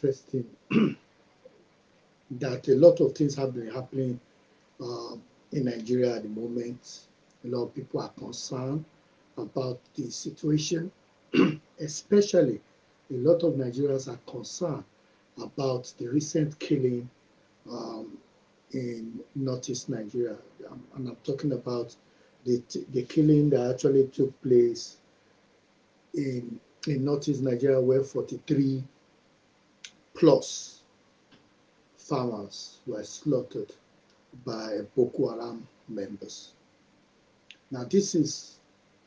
interesting that a lot of things have been happening in Nigeria at the moment. A lot of people are concerned about the situation, especially a lot of Nigerians are concerned about the recent killing in northeast Nigeria. And I'm talking about the killing that actually took place in northeast Nigeria, where 43 plus farmers were slaughtered by Boko Haram members. Now, this is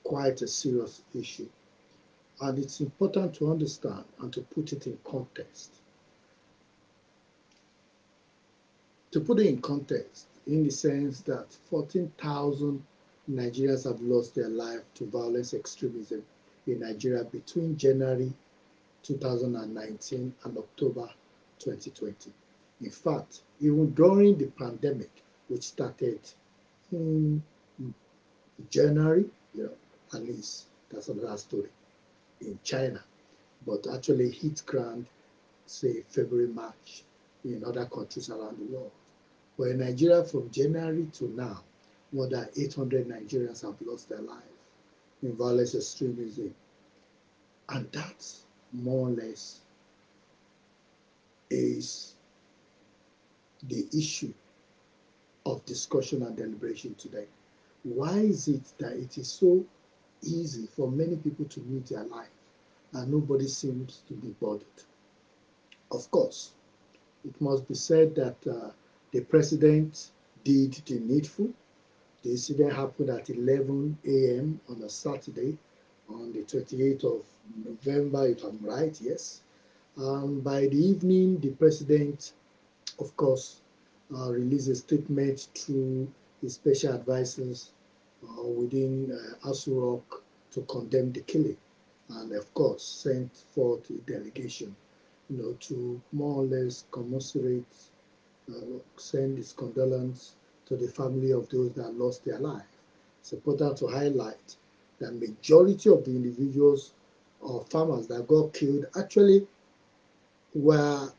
quite a serious issue, and it's important to understand and to put it in context. To put it in context, in the sense that 14,000 Nigerians have lost their life to violence extremism in Nigeria between January 2019 and October 2020. In fact, even during the pandemic, which started in January, at least that's another story, in China, but actually hit ground, say, February, March in other countries around the world. But in Nigeria, from January to now, more than 800 Nigerians have lost their lives in violence extremism. And that, more or less, is the issue of discussion and deliberation today. Why is it that it is so easy for many people to lose their life and nobody seems to be bothered? Of course, it must be said that the president did the needful. The incident happened at 11 a.m. on a Saturday, on the 28th of November, if I'm right, yes. By the evening, the president, of course, released a statement through his special advisors within Asu Rock to condemn the killing, and of course sent forth a delegation, to more or less commiserate, send his condolence to the family of those that lost their life. It's important to highlight that majority of the individuals or farmers that got killed actually were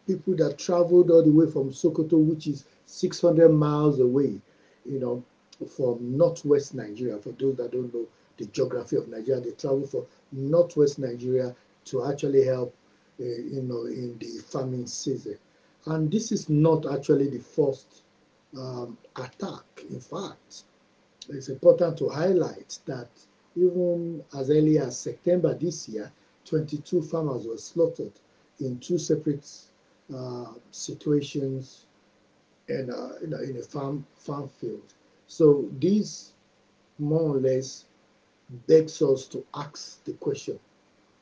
people that traveled all the way from Sokoto, which is 600 miles away, from northwest Nigeria. For those that don't know the geography of Nigeria, they travel from northwest Nigeria to actually help, in the farming season. And this is not actually the first attack. In fact, it's important to highlight that even as early as September this year, 22 farmers were slaughtered in two separate situations in a farm field. So this more or less begs us to ask the question: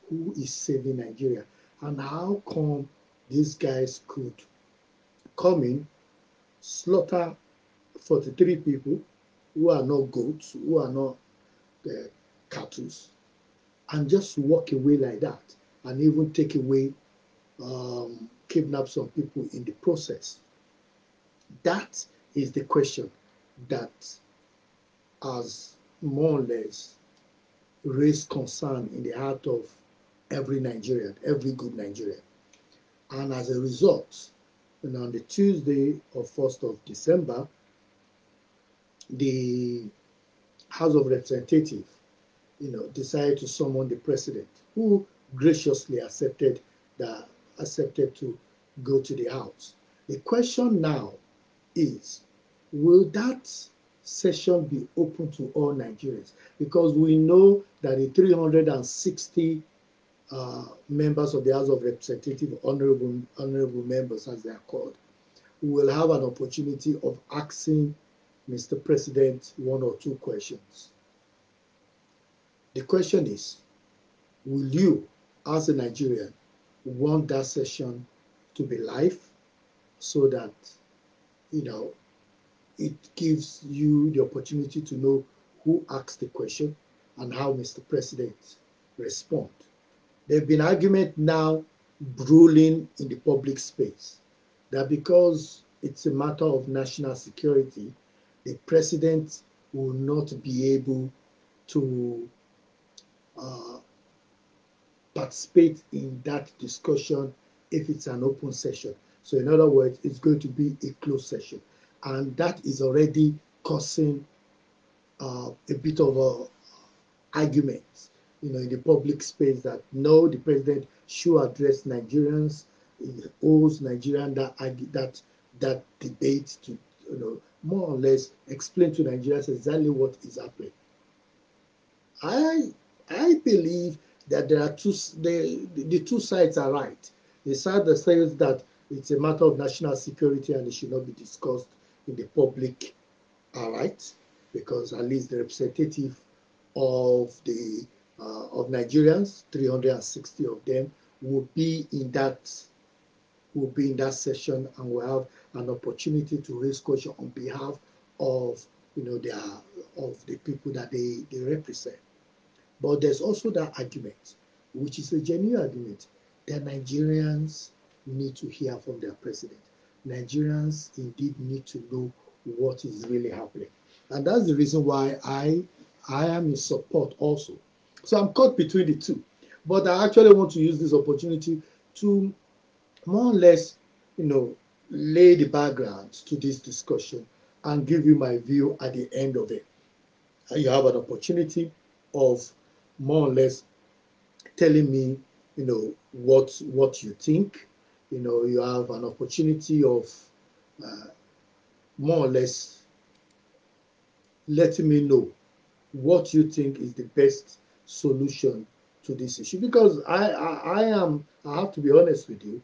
who is saving Nigeria, and how come these guys could come in, slaughter 43 people who are not goats, who are not cattle, and just walk away like that, and even take away, kidnap some people in the process? That is the question that has more or less raised concern in the heart of every Nigerian, every good Nigerian. And as a result, on the Tuesday of 1st of December, the House of Representatives, decided to summon the president, who graciously accepted to go to the House. The question now is, will that session be open to all Nigerians? Because we know that the 360 members of the House of Representatives, honorable members as they are called, will have an opportunity of asking Mr. President one or two questions. The question is, will you, as a Nigerian, want that session to be live so that, it gives you the opportunity to know who asked the question and how Mr. President respond? There have been arguments now brewing in the public space that because it's a matter of national security, the president will not be able to participate in that discussion if it's an open session. So in other words, it's going to be a closed session. And that is already causing a bit of a argument, in the public space, that no, the president should address Nigerians. He owes Nigerians that debate to, more or less explain to Nigerians exactly what is happening. I I believe that there are the two sides are right. The side that says that it's a matter of national security and it should not be discussed in the public are right, because at least the representative of Nigerians, 360 of them, will be in that session and will have an opportunity to raise question on behalf of their of the people that they represent. But there's also that argument, which is a genuine argument, that Nigerians need to hear from their president. Nigerians indeed need to know what is really happening. And that's the reason why I am in support also. So I'm caught between the two. But I actually want to use this opportunity to more or less, lay the background to this discussion and give you my view at the end of it. You have an opportunity of more or less telling me, what you think. You have an opportunity of uh, more or less letting me know what you think is the best solution to this issue. Because I have to be honest with you.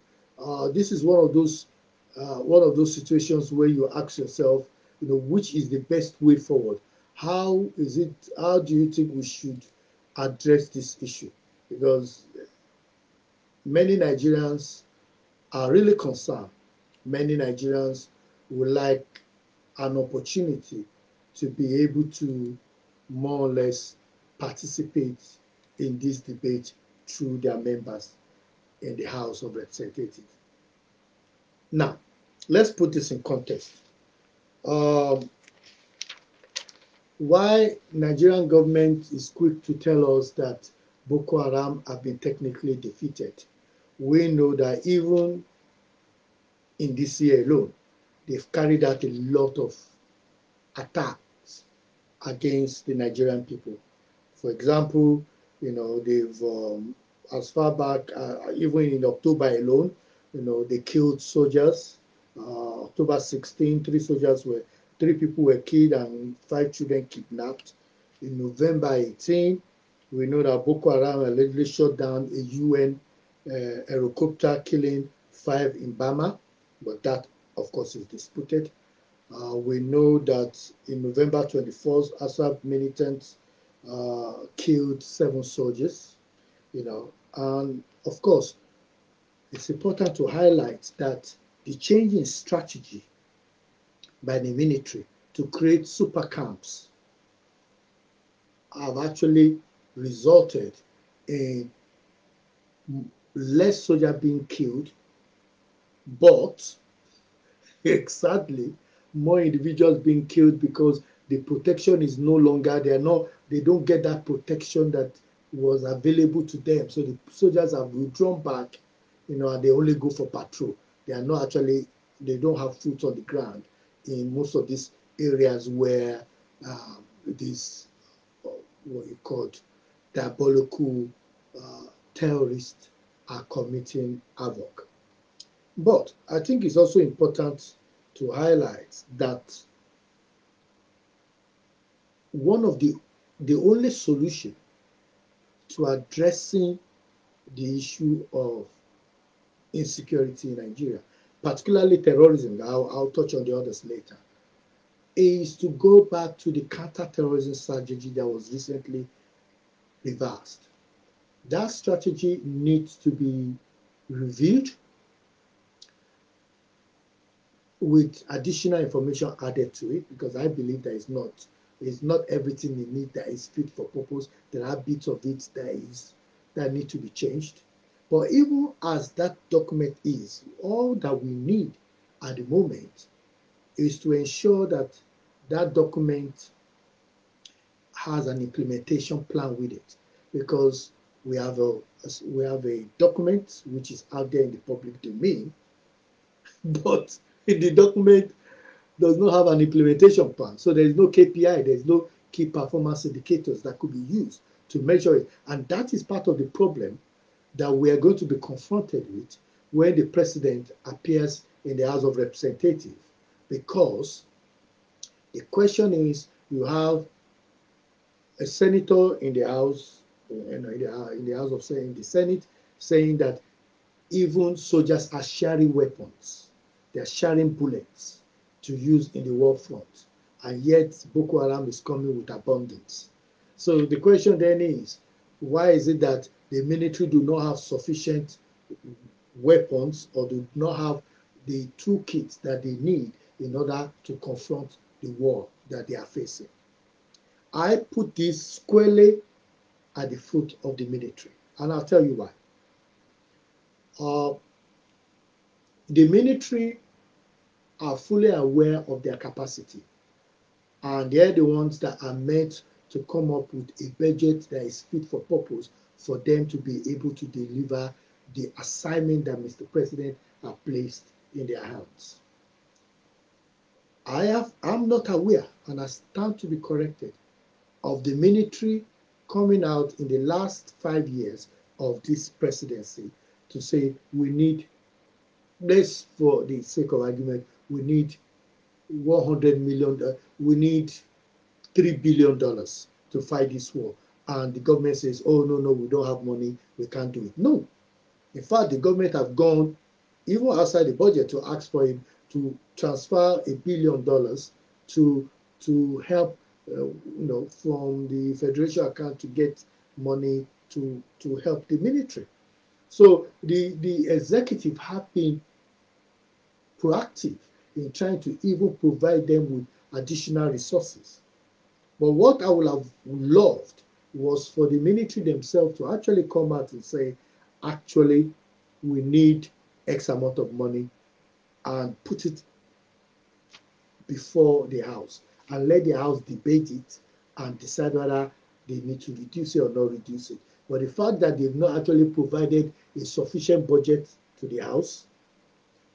This is one of those situations where you ask yourself, which is the best way forward? How do you think we should address this issue? Because many Nigerians are really concerned. Many Nigerians would like an opportunity to be able to more or less participate in this debate through their members in the House of Representatives. Now, let's put this in context. Um, why Nigerian government is quick to tell us that Boko Haram have been technically defeated? We know that even in this year alone, they've carried out a lot of attacks against the Nigerian people. For example, they've as far back, even in October alone, they killed soldiers. October 16, three people were killed and 5 children kidnapped. In November 18, we know that Boko Haram allegedly shot down a UN helicopter, killing 5 in Bama, but that, of course, is disputed. We know that in November 24th, Assad militants killed 7 soldiers, and of course, it's important to highlight that the change in strategy by the military to create super camps have actually resulted in less soldiers being killed, but sadly, more individuals being killed because the protection is no longer, they don't get that protection that was available to them. So the soldiers have withdrawn back, and they only go for patrol. They don't have foot on the ground in most of these areas where these, what you call diabolical terrorists are committing havoc. But I think it's also important to highlight that one of the only solution to addressing the issue of insecurity in Nigeria, particularly terrorism, I'll touch on the others later, is to go back to the counter-terrorism strategy that was recently reversed. That strategy needs to be reviewed with additional information added to it, because I believe that it's not everything in it that is fit for purpose. There are bits of it that need to be changed. But even as that document is, all that we need at the moment is to ensure that that document has an implementation plan with it. Because We have a document which is out there in the public domain, but the document does not have an implementation plan. So there is no KPI, there is no key performance indicators that could be used to measure it. And that is part of the problem that we are going to be confronted with when the president appears in the House of Representatives. Because the question is, you have a senator in the House, in the House of saying the Senate, saying that even soldiers are sharing weapons, they are sharing bullets to use in the war front, and yet Boko Haram is coming with abundance. So the question then is, why is it that the military do not have sufficient weapons or do not have the toolkits that they need in order to confront the war that they are facing? I put this squarely at the foot of the military, and I'll tell you why. The military are fully aware of their capacity, and they're the ones that are meant to come up with a budget that is fit for purpose for them to be able to deliver the assignment that Mr. President has placed in their hands. I'm not aware, and I stand to be corrected, of the military coming out in the last 5 years of this presidency to say we need, let's for the sake of argument, we need 100 million, we need $3 billion to fight this war. And the government says, oh, no, we don't have money, we can't do it. No. In fact, the government have gone even outside the budget to ask for him to transfer $1 billion to help, from the federation account to get money to help the military. So the executive have been proactive in trying to even provide them with additional resources. But what I would have loved was for the military themselves to actually come out and say, actually, we need X amount of money, and put it before the House and let the House debate it and decide whether they need to reduce it or not reduce it. But the fact that they've not actually provided a sufficient budget to the House,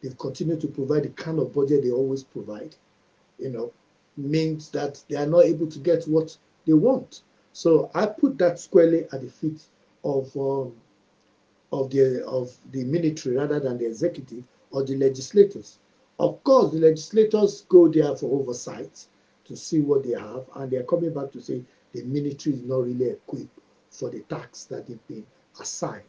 they've continued to provide the kind of budget they always provide, means that they are not able to get what they want. So I put that squarely at the feet of the military rather than the executive or the legislators. Of course, the legislators go there for oversight to see what they have, and they're coming back to say the military is not really equipped for the task that they've been assigned.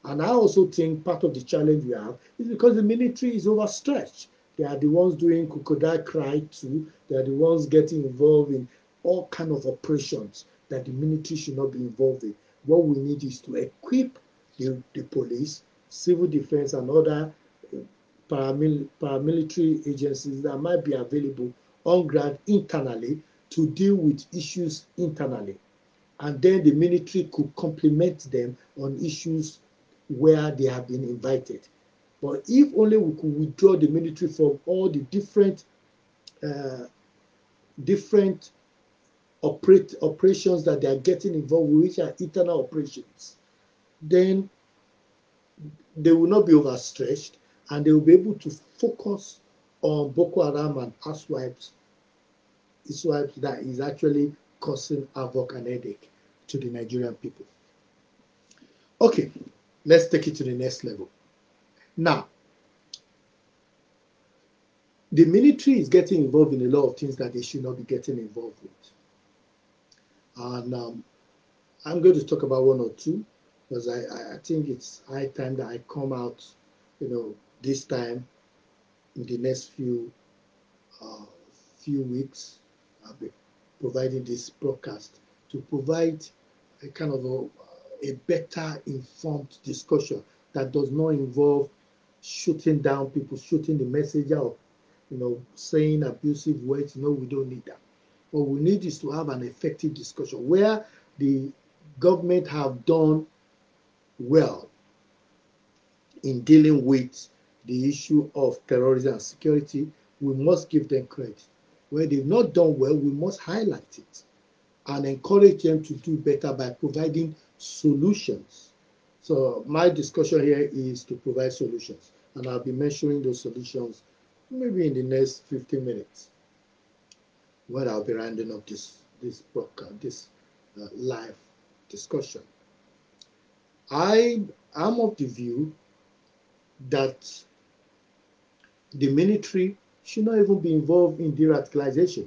And I also think part of the challenge we have is because the military is overstretched. They are the ones doing crocodile cry too. They are the ones getting involved in all kinds of operations that the military should not be involved in. What we need is to equip the police, civil defense, and other paramilitary agencies that might be available on ground internally to deal with issues internally. And then the military could complement them on issues where they have been invited. But if only we could withdraw the military from all the different operations that they are getting involved with, which are internal operations, then they will not be overstretched, and they will be able to focus on Boko Haram and asswipes that is actually causing havoc and headache to the Nigerian people. Okay, let's take it to the next level. Now, the military is getting involved in a lot of things that they should not be getting involved with. And I'm going to talk about one or two, because I think it's high time that I come out, this time in the next few weeks. I'll be providing this broadcast to provide a kind of a better informed discussion that does not involve shooting down people, shooting the messenger, or saying abusive words. No, we don't need that. What we need is to have an effective discussion where the government have done well in dealing with the issue of terrorism and security. We must give them credit. Where they've not done well, we must highlight it and encourage them to do better by providing solutions. So my discussion here is to provide solutions, and I'll be mentioning those solutions maybe in the next 15 minutes when I'll be rounding up this broadcast, this live discussion. I am of the view that the military should not even be involved in de-radicalization.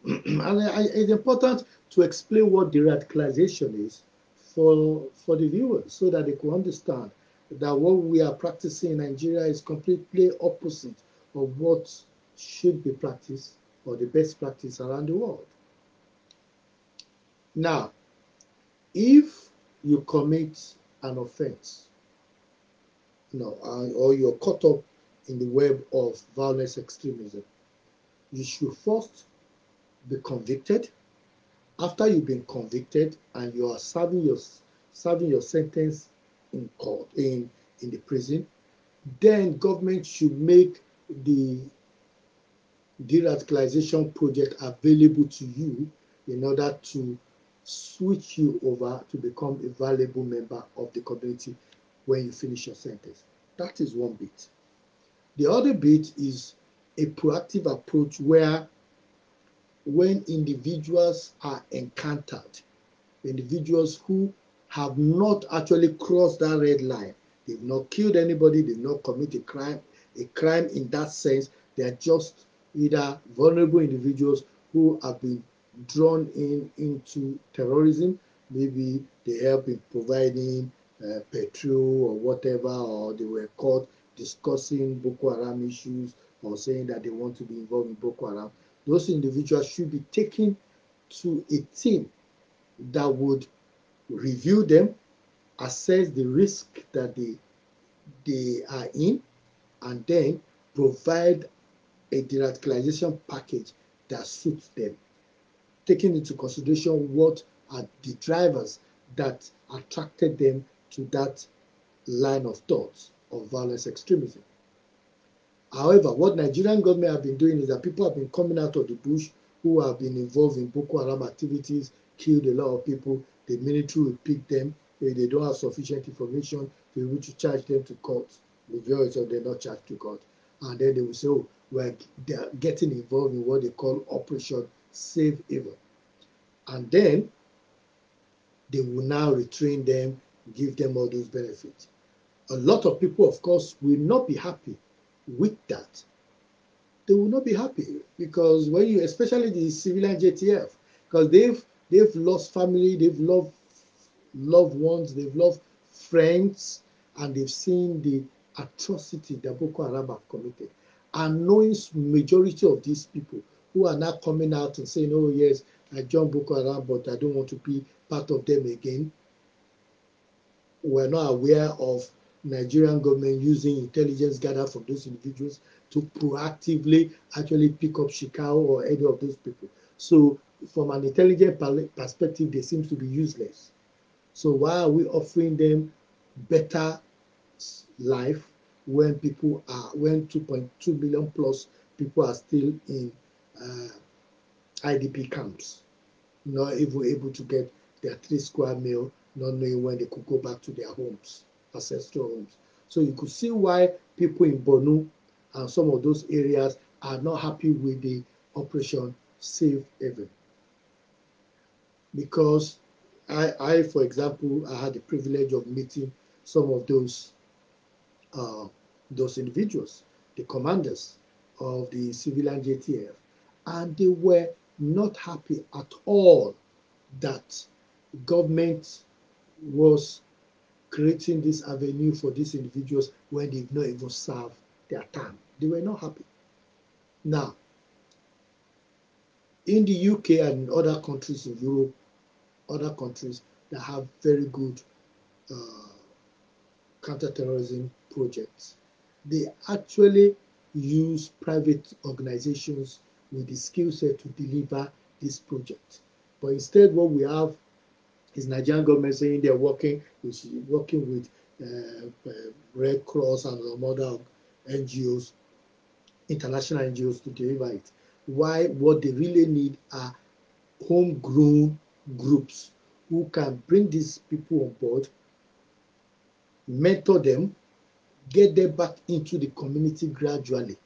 And it's important to explain what de-radicalization is for the viewers so that they can understand that what we are practicing in Nigeria is completely opposite of what should be practiced or the best practice around the world. Now, if you commit an offense, or you're caught up in the web of violence extremism, you should first be convicted. After you've been convicted and you are serving your sentence in court in the prison, then government should make the de-radicalization project available to you in order to switch you over to become a valuable member of the community when you finish your sentence. That is one bit. The other bit is a proactive approach where when individuals are encountered, individuals who have not actually crossed that red line, they've not killed anybody, they've not committed a crime in that sense, they're just either vulnerable individuals who have been drawn into terrorism, maybe they help in providing petrol or whatever, or they were caught discussing Boko Haram issues or saying that they want to be involved in Boko Haram. Those individuals should be taken to a team that would review them, assess the risk that they are in, and then provide a de-radicalization package that suits them, taking into consideration what are the drivers that attracted them to that line of thought of violence extremism. However, what Nigerian government have been doing is that people have been coming out of the bush who have been involved in Boko Haram activities, killed a lot of people. The military will pick them if they don't have sufficient information to be able to charge them to court. Majority of them not charged to court. And then they will say, oh, they're getting involved in what they call Operation Save Haven. And then they will now retrain them, give them all those benefits. A lot of people, of course, will not be happy with that. They will not be happy because when you, especially the civilian JTF, because they've lost family, they've loved loved ones, they've lost friends, and they've seen the atrocity that Boko Haram have committed. And knowing majority of these people who are now coming out and saying, oh yes, I joined Boko Haram, but I don't want to be part of them again, we're not aware of Nigerian government using intelligence gathered from those individuals to proactively actually pick up Shikau or any of those people. So from an intelligent perspective, they seem to be useless. So why are we offering them better life when 2.2 million plus people are still in IDP camps, not even able to get their 3 square meal, not knowing when they could go back to their homes, ancestral homes. So you could see why people in Borno and some of those areas are not happy with the Operation Save Haven. Because I, for example, I had the privilege of meeting some of those individuals, the commanders of the civilian JTF, and they were not happy at all that government was creating this avenue for these individuals when they've not even served their term. They were not happy. Now, in the UK and in other countries in Europe, other countries that have very good counterterrorism projects, they actually use private organizations with the skill set to deliver this project. But instead, what we have is Nigerian government saying they're working with Red Cross and some other NGOs, international NGOs to deliver it. Why? What they really need are homegrown groups who can bring these people on board, mentor them, get them back into the community gradually.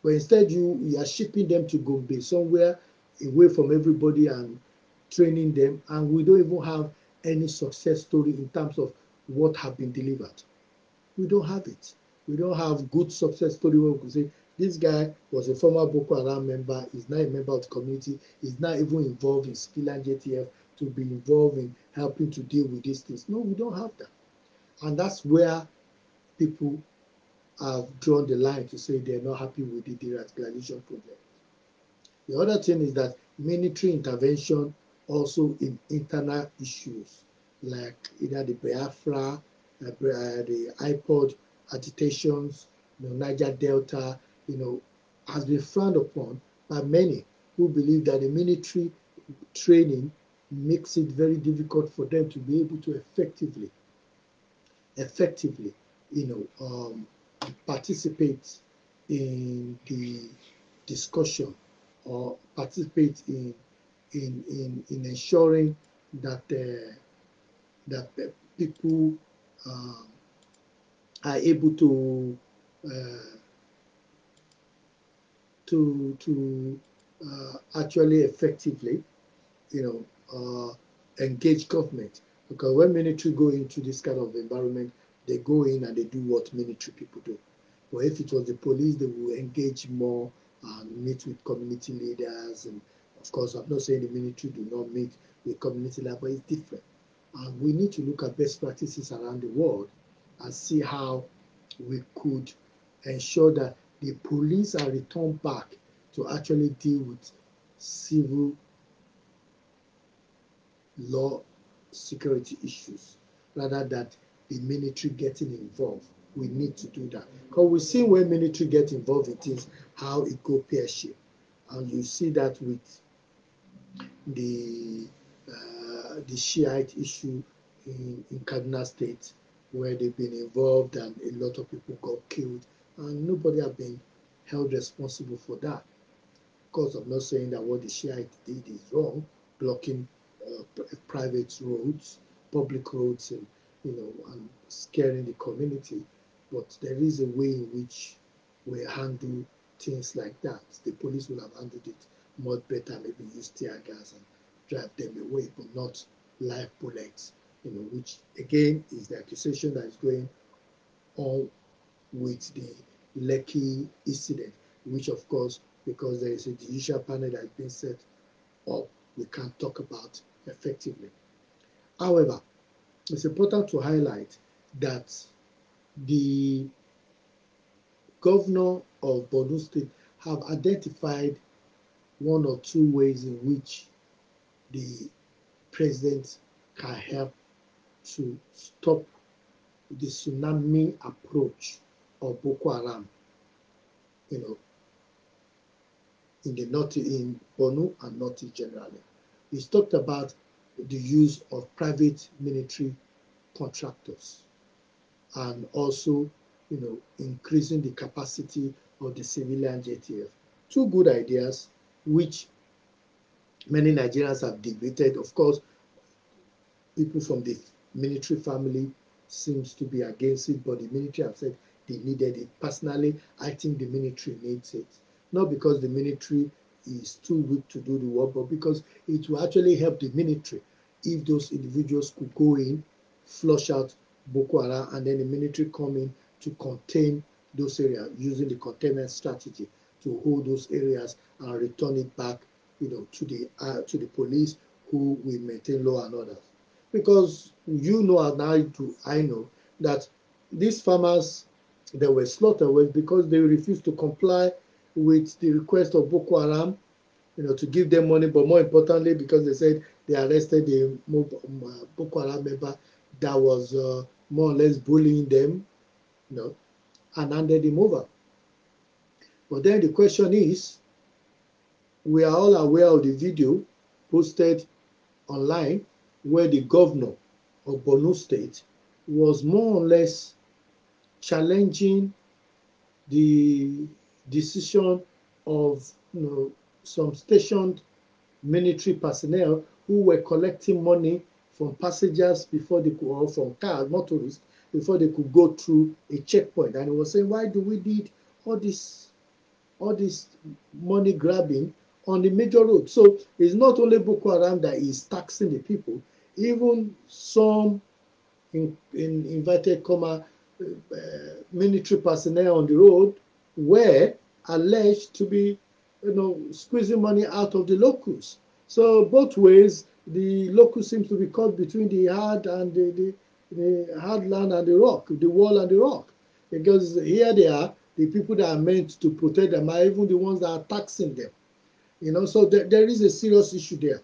But instead, you are shipping them to Gombe, somewhere away from everybody, and training them, and we don't even have any success story in terms of what have been delivered. We don't have it. We don't have good success story where we could say this guy was a former Boko Haram member, is now a member of the community, is now even involved in civilian JTF to be involved in helping to deal with these things. No, we don't have that. And that's where people have drawn the line to say they're not happy with the de-radicalization project. The other thing is that military intervention also in internal issues like either the Biafra, the iPod agitations, Niger Delta, has been frowned upon by many who believe that the military training makes it very difficult for them to be able to effectively, participate in the discussion or participate in ensuring that people um, are able uh, to actually effectively, you know, engage government. Because when military go into this kind of environment, they go in and they do what military people do. But if it was the police, they will engage more and meet with community leaders. And of course, I'm not saying the military do not meet with community leaders, but it's different. And we need to look at best practices around the world and see how we could ensure that the police are returned back to actually deal with civil law security issues rather than the military getting involved. We need to do that. Because we see when military get involved in things, how it go pear-shaped. And you see that with the Shiite issue in Kaduna State, where they've been involved and a lot of people got killed, and nobody have been held responsible for that. Of course, I'm not saying that what the Shiite did is wrong, blocking private roads, public roads, and and scaring the community. But there is a way in which we handle things like that. The police will have handled it much better, maybe use tear gas and drive them away, but not live bullets. Which again is the accusation that is going on with the Lekki incident, which of course, because there is a judicial panel that has been set up, we can't talk about effectively. However, it's important to highlight that the governor of Borno State have identified one or two ways in which the president can help to stop the tsunami approach of Boko Haram, you know, in the north, in Borno and Northeast generally. He's talked about the use of private military contractors and also, increasing the capacity of the civilian JTF. Two good ideas which many Nigerians have debated. Of course, people from the military family seems to be against it, but the military have said they needed it. Personally, I think the military needs it. Not because the military is too weak to do the work, but because it will actually help the military if those individuals could go in, flush out Boko Haram, and then the military come in to contain those areas using the containment strategy to hold those areas and return it back, to the police who will maintain law and order. Because and I know that these farmers that were slaughtered was because they refused to comply with the request of Boko Haram, to give them money, but more importantly, because they said they arrested a Boko Haram member that was more or less bullying them, and handed him over. But then the question is, we are all aware of the video posted online where the governor of Borno State was more or less challenging the decision of some stationed military personnel who were collecting money from passengers before they could, or from cars, motorists, before they could go through a checkpoint. And he was saying, why do we need all this money grabbing on the major road? So it's not only Boko Haram that is taxing the people, even some in invited comma military personnel on the road were alleged to be, squeezing money out of the locals. So both ways, the locals seems to be caught between the hard and the hard land and the rock, the wall and the rock, because here they are, the people that are meant to protect them are even the ones that are taxing them. So there is a serious issue there.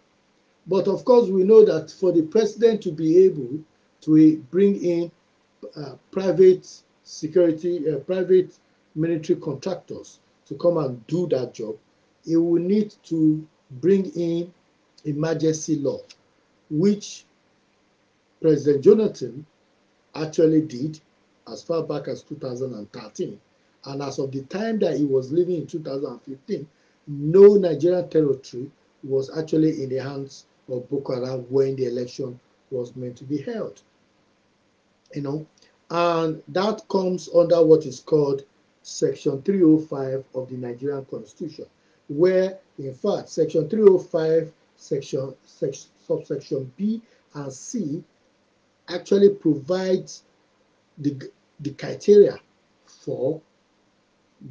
But of course, we know that for the president to be able to bring in private security, private military contractors to come and do that job, he will need to bring in emergency law, which President Jonathan actually did as far back as 2013. And as of the time that he was leaving in 2015, no Nigerian territory was actually in the hands of Boko Haram when the election was meant to be held. And that comes under what is called Section 305 of the Nigerian Constitution, where, in fact, Section 305, subsection B and C actually provides the criteria for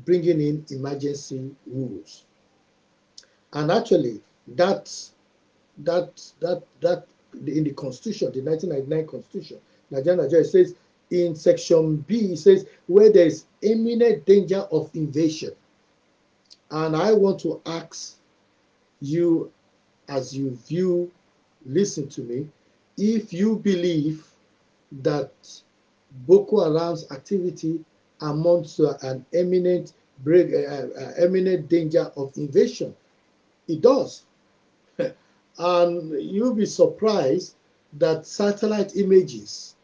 bringing in emergency rules. And actually, that in the Constitution, the 1999 Constitution, Nigeria says in Section B, it says where there is imminent danger of invasion. And I want to ask you, as you listen to me, if you believe that Boko Haram's activity amounts to an imminent danger of invasion. It does. And you'll be surprised that satellite images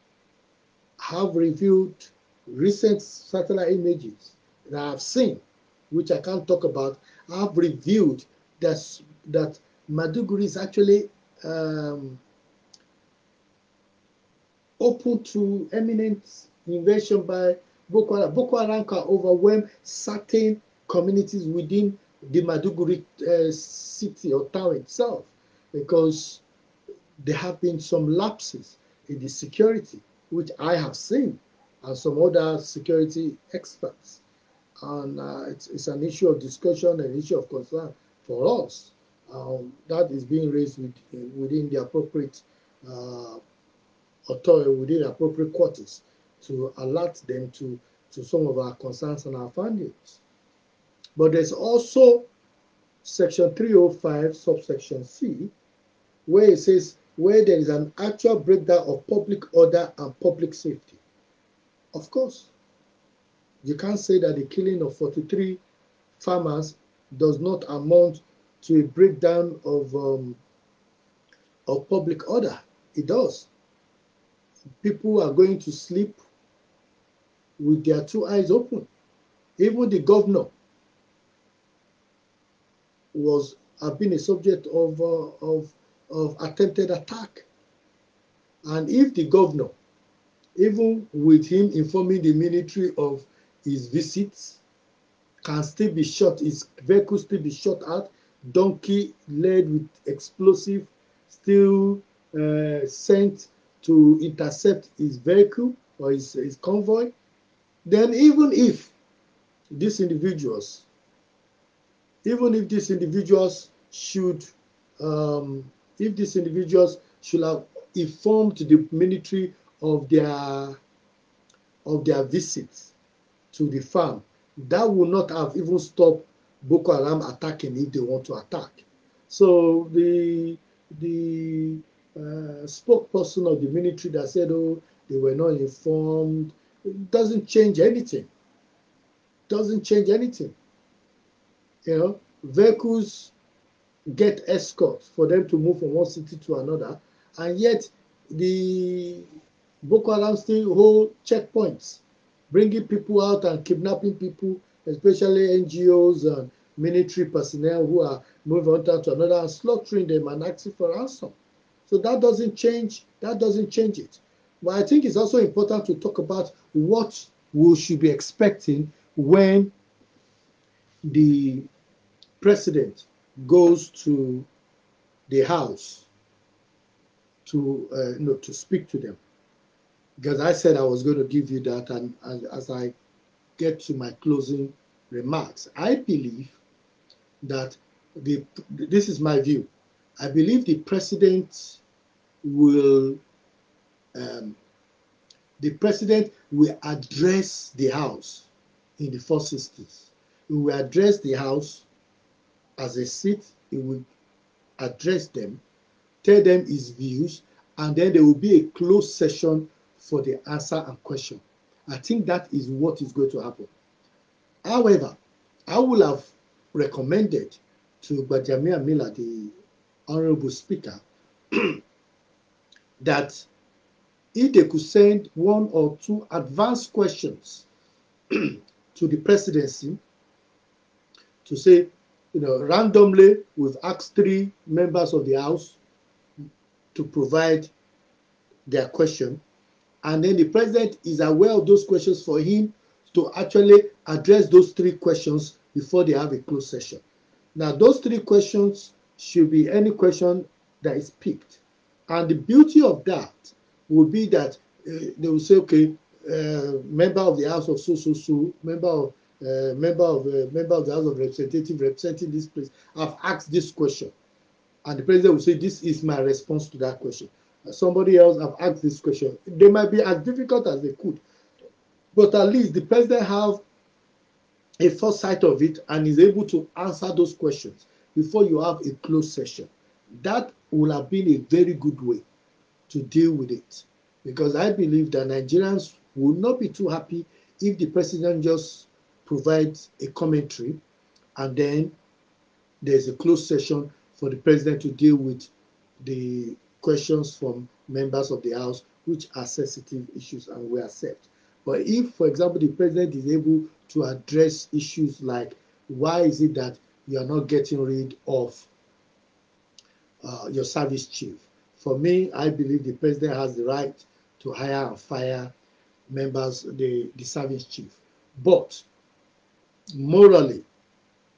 have revealed, recent satellite images that I've seen, which I can't talk about, have revealed that Maiduguri is actually open to imminent invasion by Boko Haram. Boko Haram can overwhelm certain communities within the Maiduguri city or town itself, because there have been some lapses in the security, which I have seen, and some other security experts. And it's an issue of discussion, an issue of concern for us. That is being raised within the appropriate authority, within appropriate quarters, to alert them to some of our concerns and our findings. But there's also Section 305, subsection C, where it says where there is an actual breakdown of public order and public safety. Of course, you can't say that the killing of 43 farmers does not amount to a breakdown of public order. It does. People are going to sleep with their two eyes open. Even the governor have been a subject of attempted attack. And if the governor, even with him informing the military of his visits, can still be shot, his vehicle still be shot at, donkey led with explosive still sent to intercept his vehicle or his convoy, then even if these individuals should have informed the military of their visits to the farm, that would not have even stopped Boko Haram attacking if they want to attack. So the spokesperson of the military that said, oh, they were not informed, doesn't change anything. Doesn't change anything. Vehicles get escorts for them to move from one city to another, and yet the Boko Haram still hold checkpoints, bringing people out and kidnapping people, especially NGOs and military personnel who are moving on to another and slaughtering them and asking for ransom. So that doesn't change. That doesn't change it. But I think it's also important to talk about what we should be expecting when the president goes to the House to speak to them. Because I said I was going to give you that, and as I get to my closing remarks, I believe that this is my view. I believe the president will um, address the House in the first instance. He will address the House as a seat. He will address them, tell them his views, and then there will be a closed session for the answer and question. I think that is what is going to happen. However, I would have recommended to Gbajami Miller, the Honorable Speaker, that if they could send one or two advanced questions to the presidency to say, randomly, we've asked 3 members of the House to provide their question, and then the president is aware of those questions for him to actually address those 3 questions before they have a closed session. Now, those 3 questions should be any question that is picked. And the beauty of that would be that they will say, okay, member of the House of so, member of the House of Representatives representing this place, I've asked this question. And the president will say, this is my response to that question. Somebody else have asked this question. They might be as difficult as they could, but at least the president have a foresight of it and is able to answer those questions before you have a closed session. That will have been a very good way to deal with it, because I believe that Nigerians will not be too happy if the president just provides a commentary and then there's a closed session for the president to deal with the questions from members of the House, which are sensitive issues and we accept. But if, for example, the president is able to address issues like, why is it that you are not getting rid of your service chief? For me, I believe the president has the right to hire and fire members, the service chief. But morally,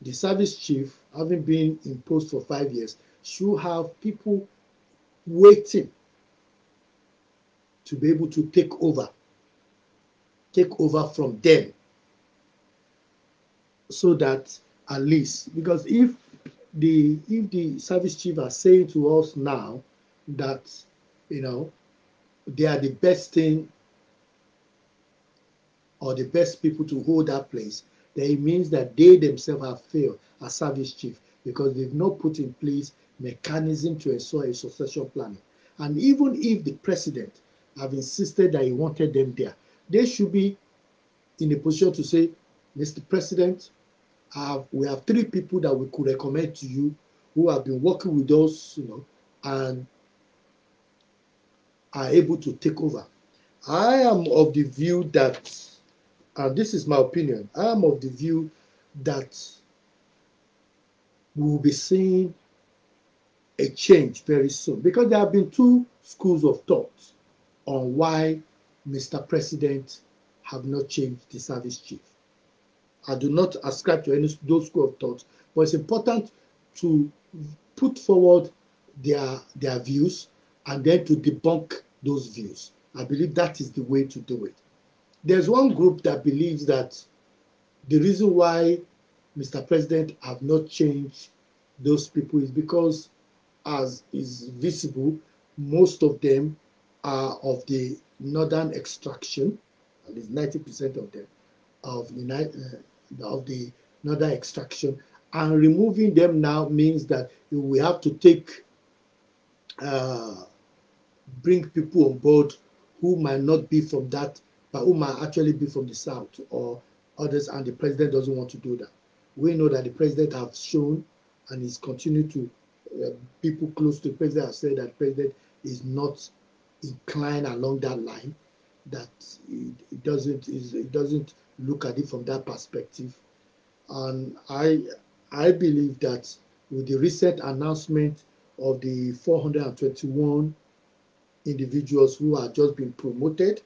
the service chief, having been in post for 5 years, should have people waiting to be able to take over from them, so that at least, because if the service chief are saying to us now that they are the best thing or the best people to hold that place, then it means that they themselves have failed as service chief, because they've not put in place mechanism to ensure a succession planning. And even if the president have insisted that he wanted them there, they should be in a position to say, Mr. President, we have 3 people that we could recommend to you who have been working with us, and are able to take over. I am of the view that, and this is my opinion, I am of the view that we will be seeing a change very soon, because there have been 2 schools of thought on why Mr. President have not changed the service chief. I do not ascribe to any of those school of thought, but it's important to put forward their views and then to debunk those views. I believe that is the way to do it. There's one group that believes that the reason why Mr. President have not changed those people is because, as is visible, most of them are of the northern extraction, at least 90% of them of the northern extraction, and removing them now means that we have to bring people on board who might not be from that, but who might actually be from the south or others, and the president doesn't want to do that. We know that the president has shown, and is continuing to, people close to the president have said that the president is not inclined along that line, that it doesn't look at it from that perspective. And I believe that with the recent announcement of the 421 individuals who are just been promoted,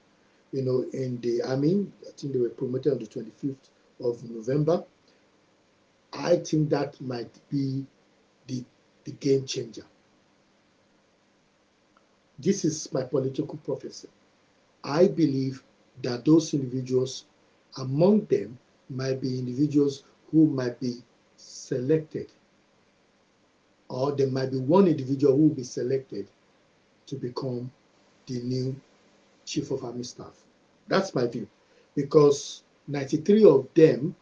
in the army, I think they were promoted on the 25th of November. I think that might be the, the game changer. This is my political prophecy. I believe that those individuals, among them, might be individuals who might be selected, or there might be one individual who will be selected to become the new Chief of Army Staff. That's my view, because 93 of them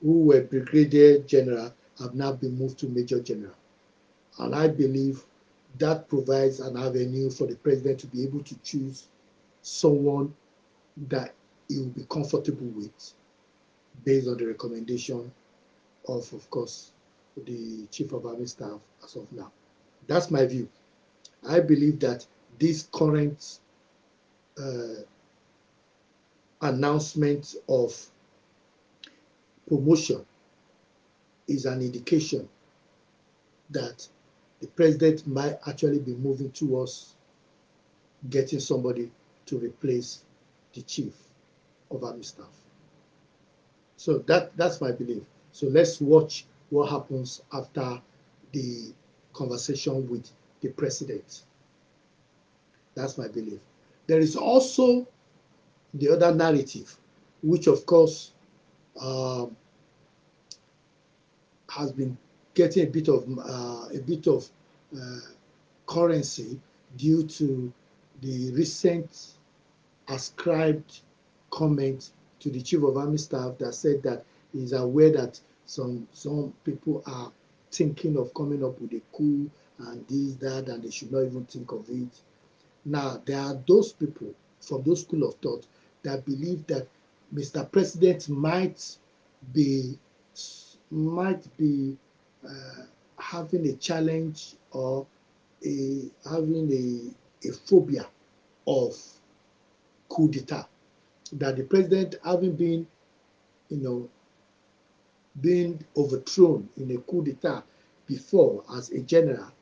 who were Brigadier General have now been moved to Major General. And I believe that provides an avenue for the president to be able to choose someone that he will be comfortable with based on the recommendation of course, the Chief of Army Staff as of now. That's my view. I believe that this current uh, announcement of promotion is an indication that the president might actually be moving towards getting somebody to replace the Chief of Army Staff. So that's my belief. So let's watch what happens after the conversation with the president. That's my belief. There is also the other narrative, which of course um, has been getting a bit of uh, currency due to the recent ascribed comment to the Chief of Army Staff that said that he is aware that some people are thinking of coming up with a coup and this, that, and they should not even think of it. Now, there are those people from those school of thought that believe that Mr. President be might be having a challenge or having a phobia of coup d'etat. That the president, having been, you know, being overthrown in a coup d'etat before as a general,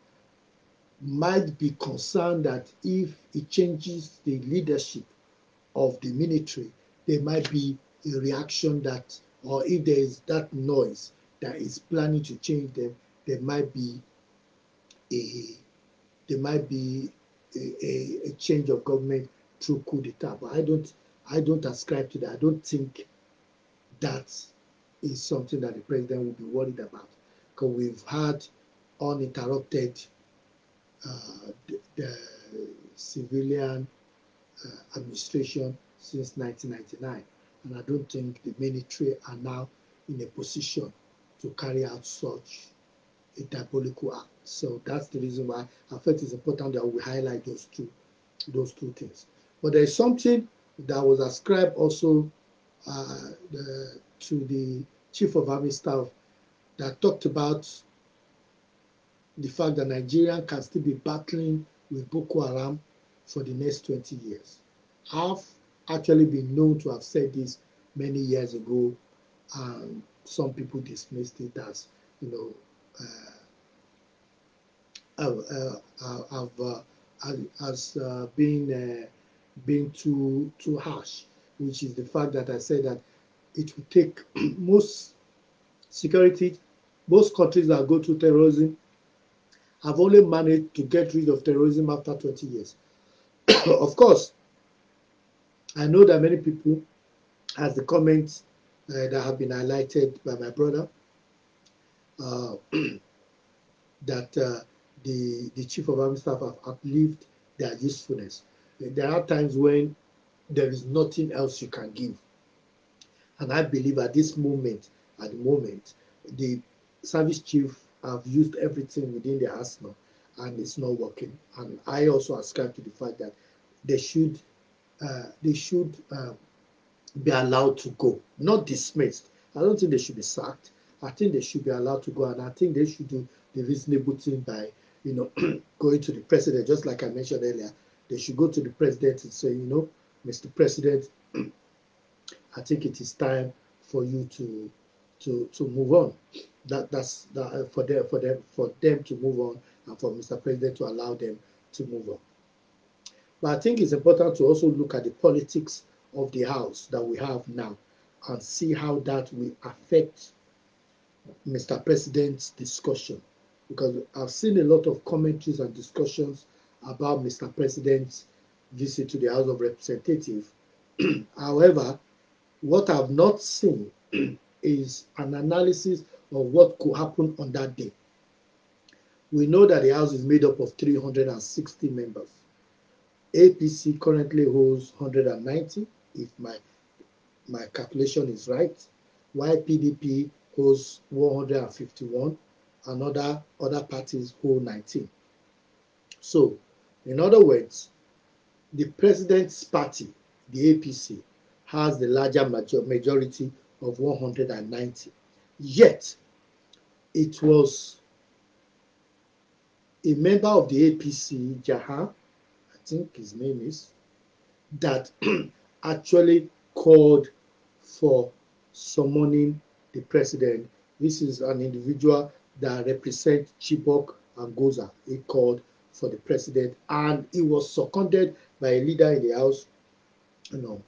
might be concerned that if he changes the leadership of the military, there might be a reaction that, or if there is that noise that is planning to change them, there might be a a change of government through coup d'etat. But I don't ascribe to that. I don't think that is something that the president will be worried about, because we've had uninterrupted the civilian administration since 1999, and I don't think the military are now in a position to carry out such a diabolical act. So that's the reason why I felt it's important that we highlight those two things. But there is something that was ascribed also to the Chief of Army Staff that talked about the fact that Nigeria can still be battling with Boko Haram for the next 20 years. I've actually been known to have said this many years ago, and some people dismissed it as, you know, being too harsh, which is the fact that I said that it will take most security, most countries that go through terrorism have only managed to get rid of terrorism after 20 years. Of course, I know that many people, as the comments that have been highlighted by my brother, uh, that the Chief of Army Staff have outlived their usefulness. There are times when there is nothing else you can give. And I believe at the moment, the service chief have used everything within their arsenal and it's not working. And I also ascribe to the fact that they should be allowed to go, not dismissed. I don't think they should be sacked. I think they should be allowed to go, and I think they should do the reasonable thing by, going to the president, just like I mentioned earlier. They should go to the president and say, Mr. President, I think it is time for you to move on. for them to move on, and for Mr. President to allow them to move on. But I think it's important to also look at the politics of the House that we have now and see how that will affect Mr. President's discussion. Because I've seen a lot of commentaries and discussions about Mr. President's visit to the House of Representatives. However, what I've not seen is an analysis of what could happen on that day. We know that the House is made up of 360 members. APC currently holds 190, if my calculation is right, while PDP holds 151, and other parties hold 19. So, in other words, the president's party, the APC, has the larger majority of 190. Yet, it was a member of the APC, Jahan, I think his name is, that actually called for summoning the president. This is an individual that represents Chibok and Goza. He called for the president, and he was seconded by a leader in the House, you know,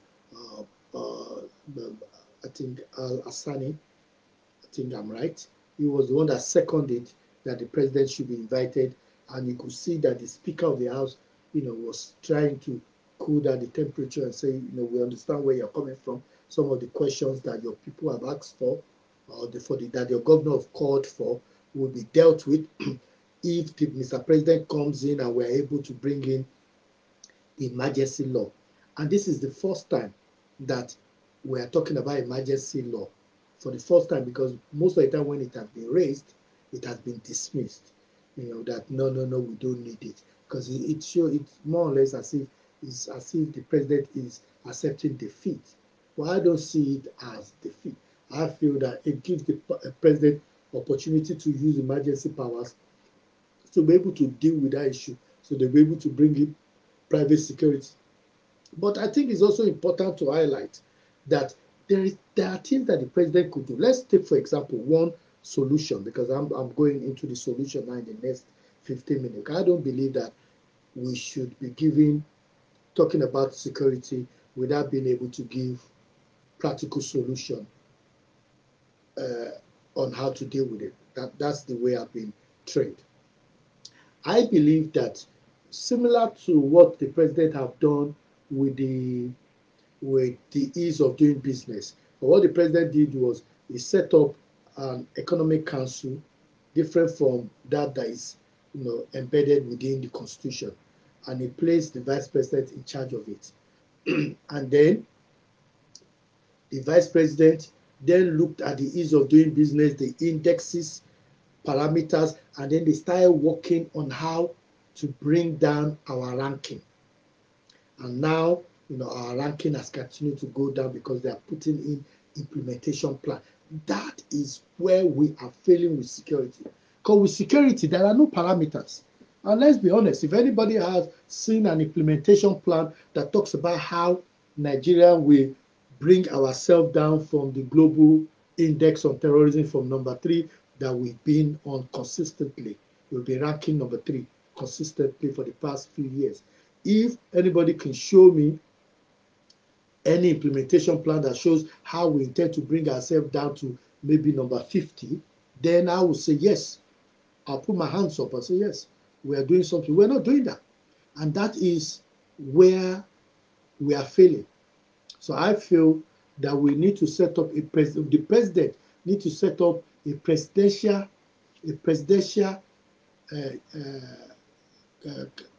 I think Al Hassani. I think I'm right. He was the one that seconded that the president should be invited, and you could see that the Speaker of the House, was trying to cool down the temperature and say, we understand where you're coming from. Some of the questions that your people have asked for, or that your governor have called for, will be dealt with if Mr. President comes in and we're able to bring in the emergency law. And this is the first time that we are talking about emergency law, for the first time, because most of the time when it has been raised, it has been dismissed. That no, we don't need it, because it's more or less as if the president is accepting defeat. Well, I don't see it as defeat. I feel that it gives the president opportunity to use emergency powers to be able to deal with that issue, so they'll be able to bring in private security. But I think it's also important to highlight that there are things that the president could do. Let's take, for example, one solution, because I'm going into the solution now in the next 15 minutes. I don't believe that we should be talking about security without being able to give practical solution on how to deal with it. That's the way I've been trained. I believe that, similar to what the president have done with the ease of doing business, but what the president did was he set up an economic council different from that is embedded within the constitution, and he placed the vice president in charge of it. And then the vice president then looked at the ease of doing business, the indexes, parameters, and then they started working on how to bring down our ranking. And now, our ranking has continued to go down because they are putting in implementation plan. That is where we are failing with security. Because with security, there are no parameters. And let's be honest, if anybody has seen an implementation plan that talks about how Nigeria will bring ourselves down from the global index on terrorism from number 3 that we've been on consistently, we'll be ranking number 3 consistently for the past few years. If anybody can show me any implementation plan that shows how we intend to bring ourselves down to maybe number 50, then I will say yes. I'll put my hands up and say yes, we are doing something. We're not doing that. And that is where we are failing. So I feel that we need to set up the president need to set up a presidential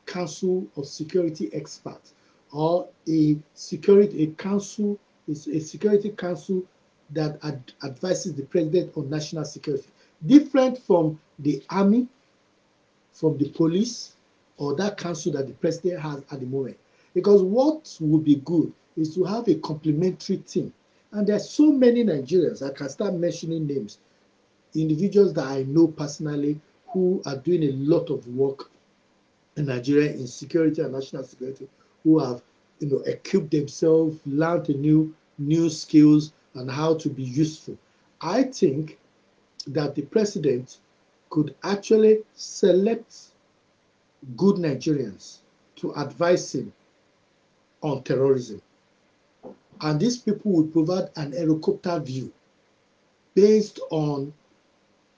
council of security experts, or a security council that advises the president on national security, different from the army, from the police, or that council that the president has at the moment. Because what would be good is to have a complementary team. And there are so many Nigerians, I can start mentioning names, individuals that I know personally who are doing a lot of work in Nigeria in security and national security, who have equipped themselves, learned new skills and how to be useful. I think that the president could actually select good Nigerians to advise him on terrorism. And these people will provide an helicopter view based on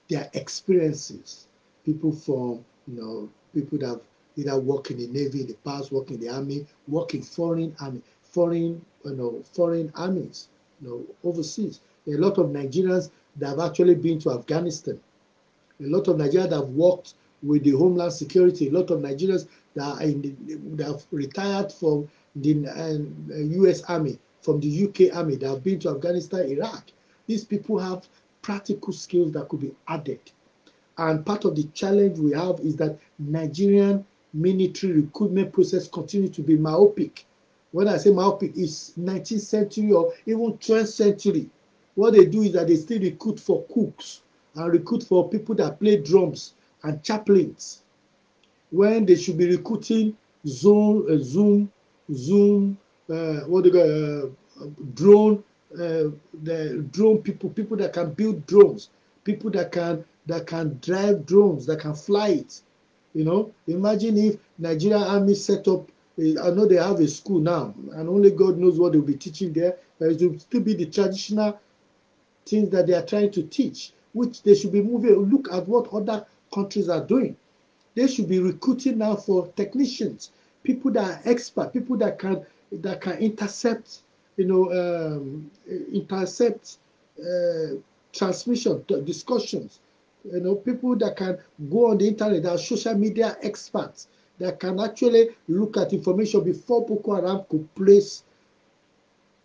their experiences. People from, people that have either worked in the Navy in the past, worked in the Army, work in foreign armies, overseas. There are a lot of Nigerians that have actually been to Afghanistan. A lot of Nigerians that have worked with the Homeland Security. A lot of Nigerians that have retired from the U.S. Army, from the U.K. Army, that have been to Afghanistan, Iraq. These people have practical skills that could be added. And part of the challenge we have is that Nigerian military recruitment process continues to be myopic. When I say myopic, it's 19th century or even 12th century. What they do is that they still recruit for cooks and recruit for people that play drums and chaplains, when they should be recruiting drone the drone people that can build drones, people that can drive drones, that can fly it. Imagine if Nigerian Army set up, I know they have a school now, and only God knows what they'll be teaching there, but it will still be the traditional things that they are trying to teach, which they should be moving. Look at what other countries are doing. They should be recruiting now for technicians, people that are expert, people that can intercept, transmission, discussions. People that can go on the internet, that are social media experts, that can actually look at information before Boko Haram could place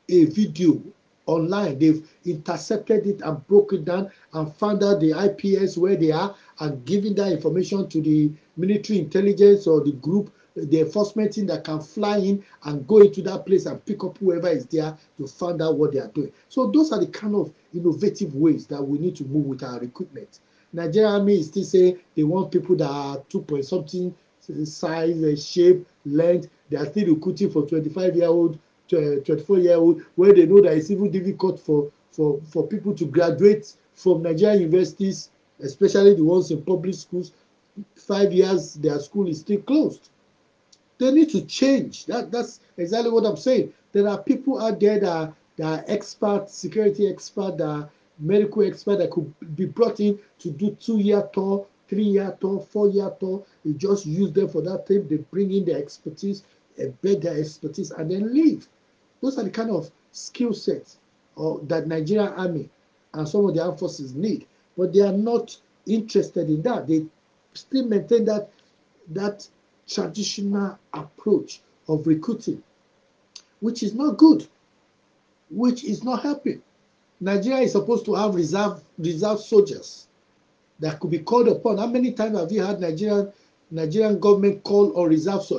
a video online. They've intercepted it and broke it down and found out the IPS where they are and giving that information to the military intelligence or the group, the enforcement team that can fly in and go into that place and pick up whoever is there to find out what they are doing. So those are the kind of innovative ways that we need to move with our recruitment. Nigerian Army is still saying they want people that are 2 something size, shape, length. They are still recruiting for 25-year-old, 24-year-old, where they know that it's even difficult for people to graduate from Nigerian universities, especially the ones in public schools. 5 years, their school is still closed. They need to change. That's exactly what I'm saying. There are people out there that are experts, security experts, that are medical experts that could be brought in to do 2-year tour, 3-year tour, 4-year tour. You just use them for that time. They bring in their expertise, embed their expertise, and then leave. Those are the kind of skill sets that Nigerian Army and some of the armed forces need. But they are not interested in that. They still maintain that traditional approach of recruiting, which is not good, which is not helping. Nigeria is supposed to have reserve soldiers that could be called upon. How many times have you had Nigerian government call on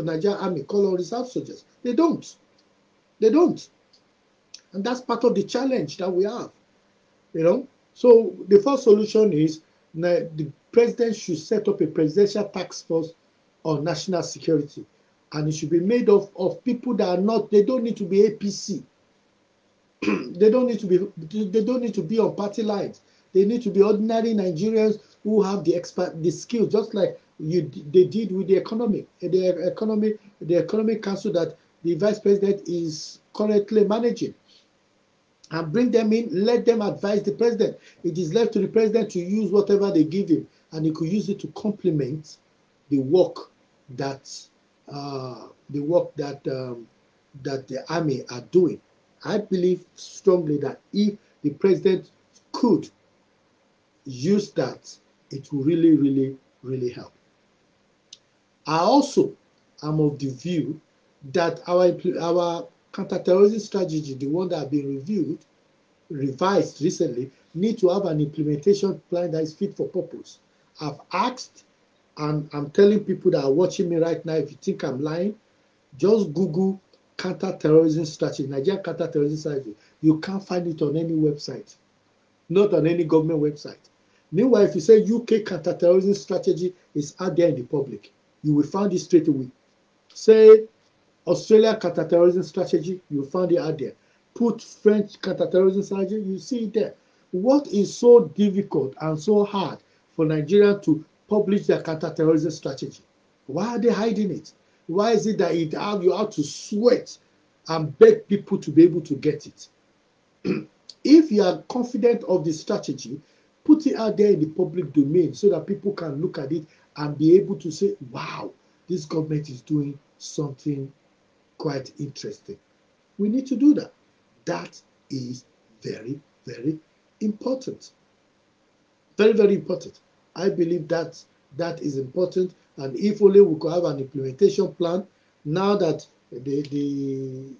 Nigerian Army call on reserve soldiers? They don't. And that's part of the challenge that we have. So the first solution is the president should set up a presidential task force on national security, and it should be made of people that are not. They don't need to be APC. They don't need to be on party lines. They need to be ordinary Nigerians who have the skills, just like they did with the economic council that the vice president is currently managing. And bring them in, let them advise the president. It is left to the president to use whatever they give him, and he could use it to complement the work that the army are doing. I believe strongly that if the president could use that, it will really, really, really help. I also am of the view that our counterterrorism strategy, the one that has been revised recently, need to have an implementation plan that is fit for purpose. I've asked, and I'm telling people that are watching me right now, if you think I'm lying, just Google counterterrorism strategy, Nigerian counterterrorism strategy. You can't find it on any website, not on any government website. Meanwhile, if you say UK counterterrorism strategy is out there in the public, you will find it straight away. Say Australia counterterrorism strategy, you will find it out there. Put French counterterrorism strategy, you see it there. What is so difficult and so hard for Nigeria to publish their counter-terrorism strategy? Why are they hiding it? Why is it that you have to sweat and beg people to be able to get it? If you are confident of the strategy, put it out there in the public domain so that people can look at it and be able to say, wow, this government is doing something quite interesting. We need to do that. That is very, very important. Very, very important. I believe that is important. And if only we could have an implementation plan, now that the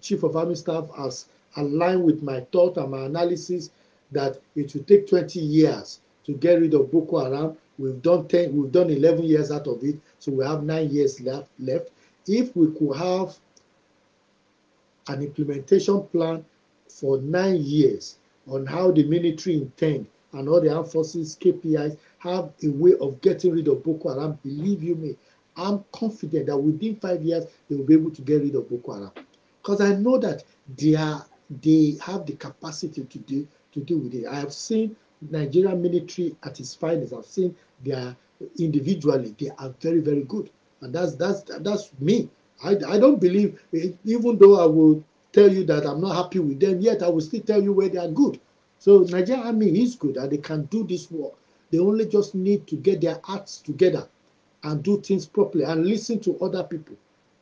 Chief of Army Staff has aligned with my thought and my analysis that it will take 20 years to get rid of Boko Haram. We've done 11 years out of it, so we have 9 years left. If we could have an implementation plan for 9 years on how the military intend and all the armed forces KPIs have a way of getting rid of Boko Haram, believe you me, I'm confident that within 5 years they will be able to get rid of Boko Haram. Because I know that they have the capacity to deal with it. I have seen Nigerian military at its finest. I've seen their individually they are very, very good, and that's me. I don't believe, even though I will tell you that I'm not happy with them, yet I will still tell you where they are good. So Nigerian army is good and they can do this work. They only just need to get their acts together and do things properly and listen to other people.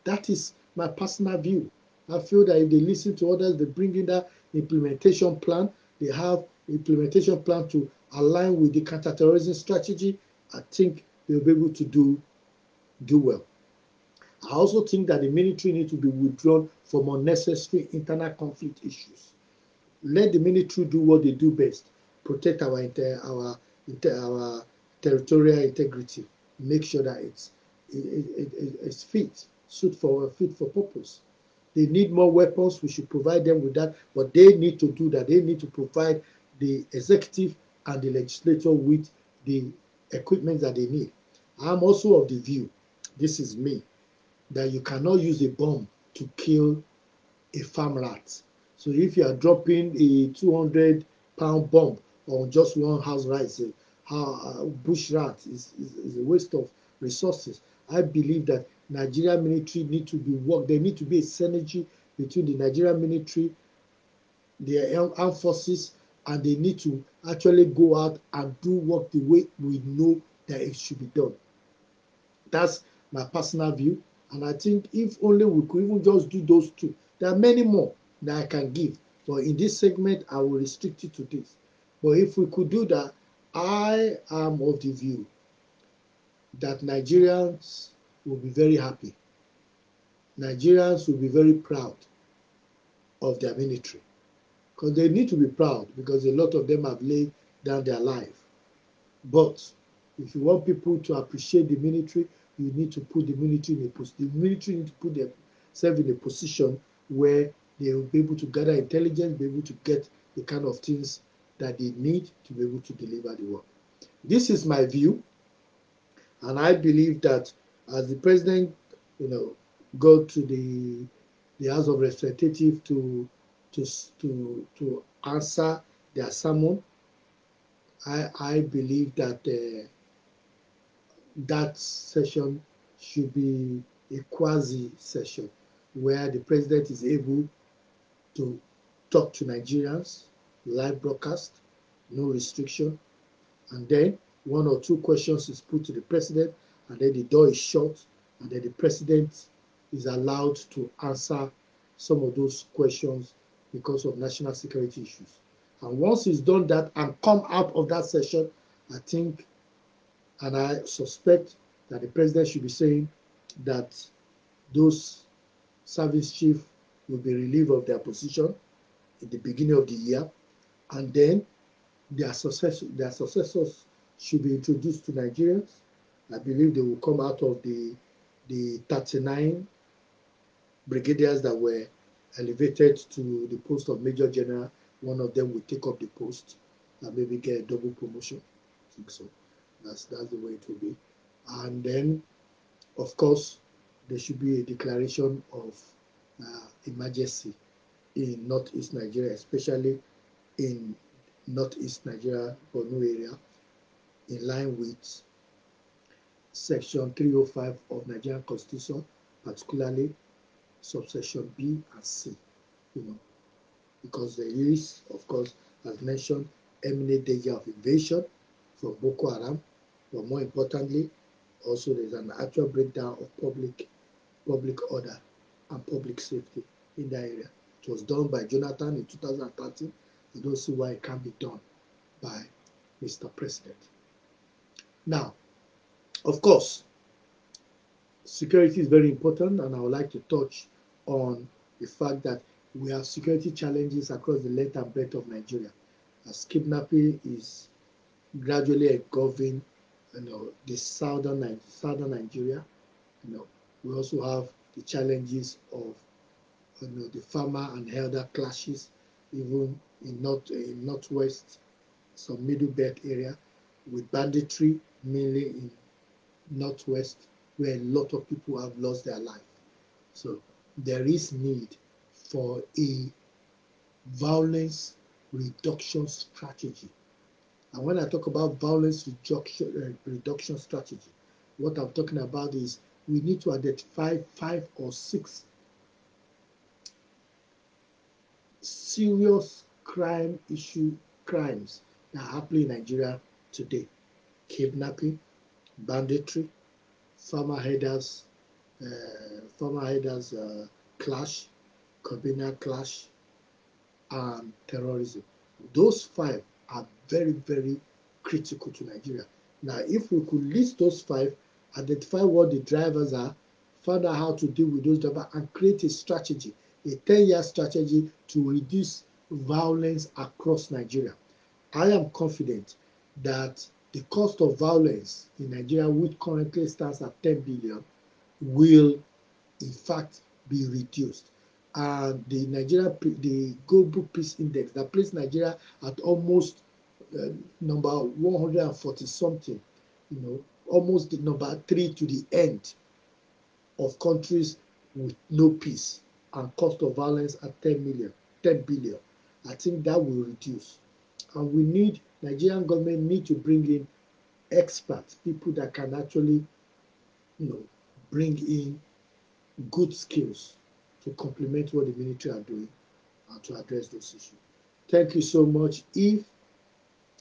That is my personal view. I feel that if they listen to others, they bring in that implementation plan, they have implementation plan to align with the counterterrorism strategy, I think they'll be able to do well. I also think that the military need to be withdrawn from unnecessary internal conflict issues. Let the military do what they do best: protect our territorial integrity, make sure that it's fit for purpose. They need more weapons. We should provide them with that, but they need to do that. They need to provide the executive and the legislature with the equipment that they need. I'm also of the view, this is me, that you cannot use a bomb to kill a farm rat. So if you are dropping a 200-pound bomb on just one house rat, bush rat is a waste of resources. I believe that Nigerian military need to be worked. There need to be a synergy between the Nigerian military, the armed forces, and they need to actually go out and do work the way we know that it should be done. That's my personal view. And I think if only we could even just do those two. There are many more that I can give, but in this segment, I will restrict it to this. But if we could do that, I am of the view that Nigerians will be very happy. Nigerians will be very proud of their military, because they need to be proud, because a lot of them have laid down their life. But if you want people to appreciate the military, you need to put the military in a position. The military need to put themselves in a position where they will be able to gather intelligence, be able to get the kind of things that they need to be able to deliver the work. This is my view, and I believe that as the president, go to the House of Representatives to answer their sermon, I believe that that session should be a quasi session where the president is able to talk to Nigerians, live broadcast, no restriction, and then one or two questions is put to the president, and then the door is shut, and then the president is allowed to answer some of those questions because of national security issues. And once he's done that and come out of that session, I think, and I suspect that the president should be saying that those service chiefs will be relieved of their position in the beginning of the year, and then their successors should be introduced to Nigerians. I believe they will come out of the 39 brigadiers that were elevated to the post of Major General. One of them will take up the post and maybe get a double promotion. I think so. That's the way it will be. And then, of course, there should be a declaration of emergency in northeast Nigeria, especially in northeast Nigeria, Borno area, in line with Section 305 of Nigerian Constitution, particularly subsection B and C, you know, because there is, of course, as mentioned, imminent danger of invasion from Boko Haram, but more importantly, also there's an actual breakdown of public order and public safety in that area. It was done by Jonathan in 2013. I don't see why it can't be done by Mr. President. Now, of course, security is very important, and I would like to touch on the fact that we have security challenges across the length and breadth of Nigeria, as kidnapping is gradually engulfing, the southern Nigeria. We also have the challenges of, the farmer and elder clashes, even in northwest, some middle belt area, with banditry mainly in northwest, where a lot of people have lost their life. So there is need for a violence reduction strategy. And when I talk about violence reduction strategy, what I'm talking about is we need to identify 5 or 6 serious crimes that are happening in Nigeria today: kidnapping, banditry, farmer headers, clash, communal clash, and terrorism. Those 5 are very, very critical to Nigeria. Now, if we could list those 5, identify what the drivers are, find out how to deal with those drivers, and create a strategy, a 10-year strategy to reduce violence across Nigeria, I am confident that the cost of violence in Nigeria, which currently stands at 10 billion, will in fact be reduced. And the Global Peace Index that placed Nigeria at almost number 140 something, almost the number 3 to the end of countries with no peace and cost of violence at 10 billion. I think that will reduce. And Nigerian government need to bring in experts, people that can actually, bring in good skills to complement what the military are doing and to address those issues. Thank you so much. If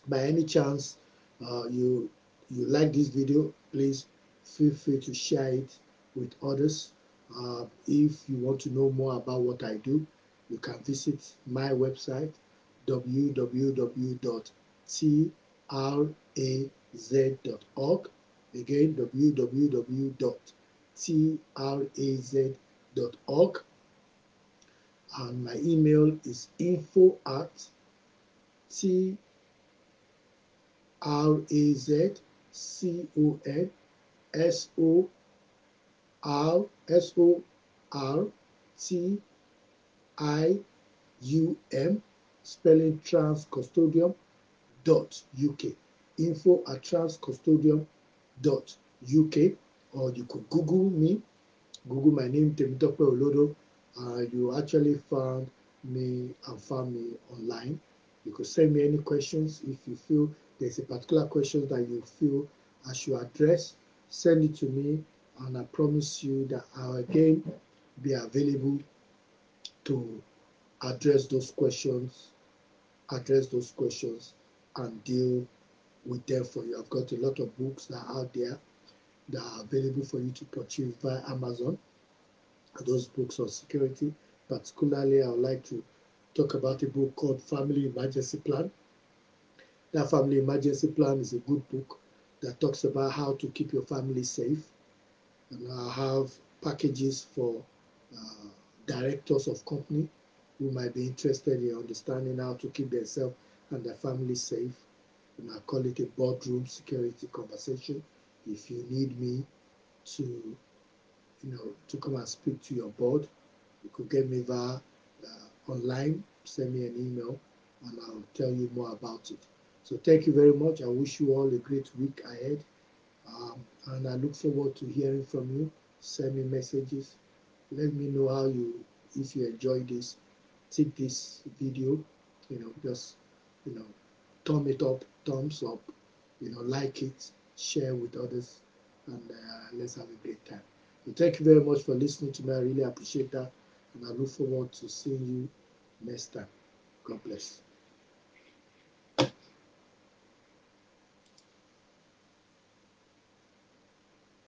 by any chance you like this video, please feel free to share it with others. If you want to know more about what I do, you can visit my website, www.traz.org. Again, www.traz.org. And my email is info@trazsortium, spelling transcustodium.uk, info@transcustodium.uk, or you could Google my name, Temitope Olodo. You actually found me online. You could send me any questions. If you feel there's a particular question that you feel I should address, send it to me, and I promise you that I'll again be available to address those questions and deal with them for you. I've got a lot of books that are out there that are available for you to purchase via Amazon. Those books on security. Particularly, I would like to talk about a book called Family Emergency Plan. That Family Emergency Plan is a good book that talks about how to keep your family safe. And I have packages for directors of company who might be interested in understanding how to keep themselves and their family safe. And I call it a boardroom security conversation. If you need me to come and speak to your board, you could get me via online, send me an email, and I'll tell you more about it. So thank you very much. I wish you all a great week ahead, and I look forward to hearing from you. Send me messages. Let me know if you enjoy this. Take this video, just thumb it up, thumbs up, like it, share with others, and let's have a great time. So thank you very much for listening to me. I really appreciate that, and I look forward to seeing you next time. God bless.